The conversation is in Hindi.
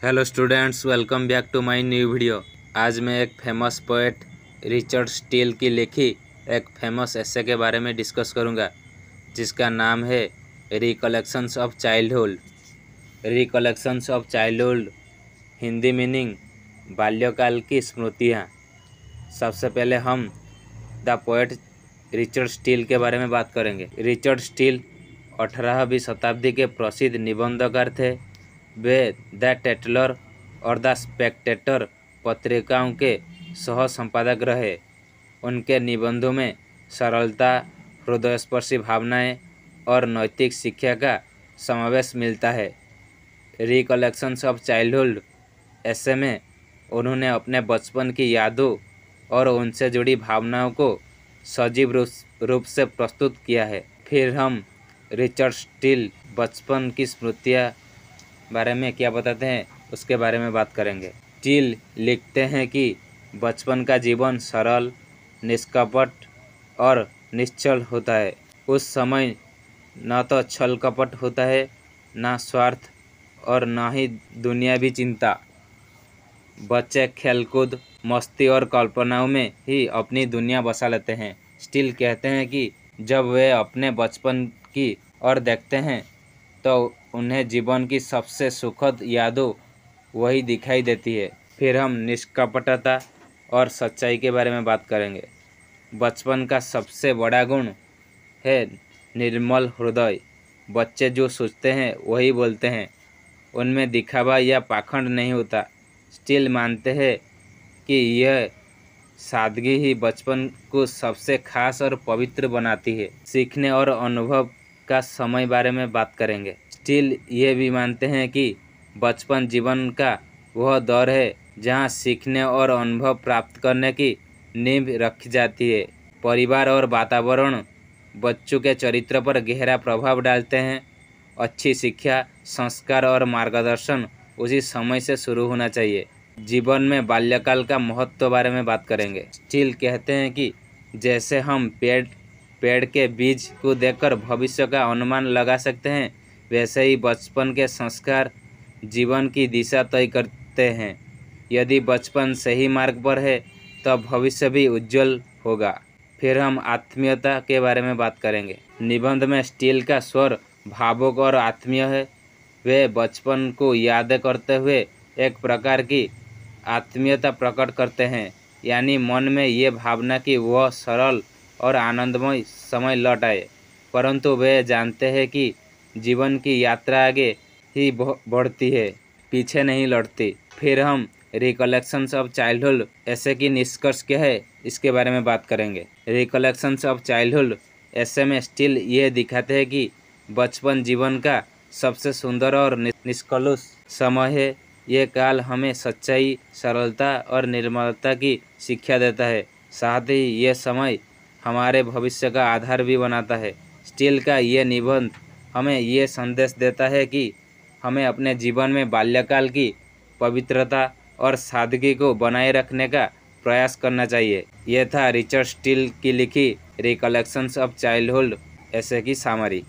Hello students, welcome back to my new video. आज मैं एक फेमस पोएट रिचर्ड स्टील की लिखी एक फेमस एसे के बारे में डिस्कस करूंगा, जिसका नाम है recollections of childhood. Recollections of childhood Hindi meaning बाल्यकाल की स्मृतियाँ। सबसे पहले हम द पोएट रिचर्ड स्टील के बारे में बात करेंगे। रिचर्ड स्टील 18वीं शताब्दी के प्रसिद्ध निबंधकार थे। वे द टेटलर और द स्पेक्टेटर पत्रिकाओं के सह संपादक रहे। उनके निबंधों में सरलता, हृदयस्पर्शी भावनाएं और नैतिक शिक्षा का समावेश मिलता है। रिकलेक्शंस ऑफ चाइल्डहुड ऐसे में उन्होंने अपने बचपन की यादों और उनसे जुड़ी भावनाओं को सजीव रूप से प्रस्तुत किया है। फिर हम रिचर्ड स्टील बचपन की स्मृतियाँ बारे में क्या बताते हैं उसके बारे में बात करेंगे। स्टील लिखते हैं कि बचपन का जीवन सरल, निष्कपट और निश्चल होता है। उस समय न तो छल कपट होता है, न स्वार्थ और न ही दुनियावी चिंता। बच्चे खेलकूद, मस्ती और कल्पनाओं में ही अपनी दुनिया बसा लेते हैं। स्टील कहते हैं कि जब वे अपने बचपन की ओर देखते हैं तो उन्हें जीवन की सबसे सुखद यादों वही दिखाई देती है। फिर हम निष्कपटता और सच्चाई के बारे में बात करेंगे। बचपन का सबसे बड़ा गुण है निर्मल हृदय। बच्चे जो सोचते हैं वही बोलते हैं, उनमें दिखावा या पाखंड नहीं होता। स्टील मानते हैं कि यह सादगी ही बचपन को सबसे खास और पवित्र बनाती है। सीखने और अनुभव का समय बारे में बात करेंगे। स्टील ये भी मानते हैं कि बचपन जीवन का वह दौर है जहाँ सीखने और अनुभव प्राप्त करने की नींव रखी जाती है। परिवार और वातावरण बच्चों के चरित्र पर गहरा प्रभाव डालते हैं। अच्छी शिक्षा, संस्कार और मार्गदर्शन उसी समय से शुरू होना चाहिए। जीवन में बाल्यकाल का महत्व बारे में बात करेंगे। स्टील कहते हैं कि जैसे हम पेड़ के बीज को देखकर भविष्य का अनुमान लगा सकते हैं, वैसे ही बचपन के संस्कार जीवन की दिशा तय करते हैं। यदि बचपन सही मार्ग पर है तो भविष्य भी उज्जवल होगा। फिर हम आत्मीयता के बारे में बात करेंगे। निबंध में स्टील का स्वर भावुक और आत्मीय है। वे बचपन को याद करते हुए एक प्रकार की आत्मीयता प्रकट करते हैं, यानी मन में ये भावना कि वह सरल और आनंदमय समय लौट आए। परंतु वे जानते हैं कि जीवन की यात्रा आगे ही बढ़ती है, पीछे नहीं लौटती। फिर हम रिकलेक्शंस ऑफ चाइल्डहुड ऐसे की निष्कर्ष क्या है इसके बारे में बात करेंगे। रिकलेक्शंस ऑफ चाइल्डहुड ऐसे में स्टील ये दिखाते हैं कि बचपन जीवन का सबसे सुंदर और निष्कलुष समय है। ये काल हमें सच्चाई, सरलता और निर्मलता की शिक्षा देता है। साथ ही ये समय हमारे भविष्य का आधार भी बनाता है। स्टील का ये निबंध हमें ये संदेश देता है कि हमें अपने जीवन में बाल्यकाल की पवित्रता और सादगी को बनाए रखने का प्रयास करना चाहिए। यह था रिचर्ड स्टील की लिखी रिकलेक्शंस ऑफ चाइल्डहुड ऐसे की सामरी।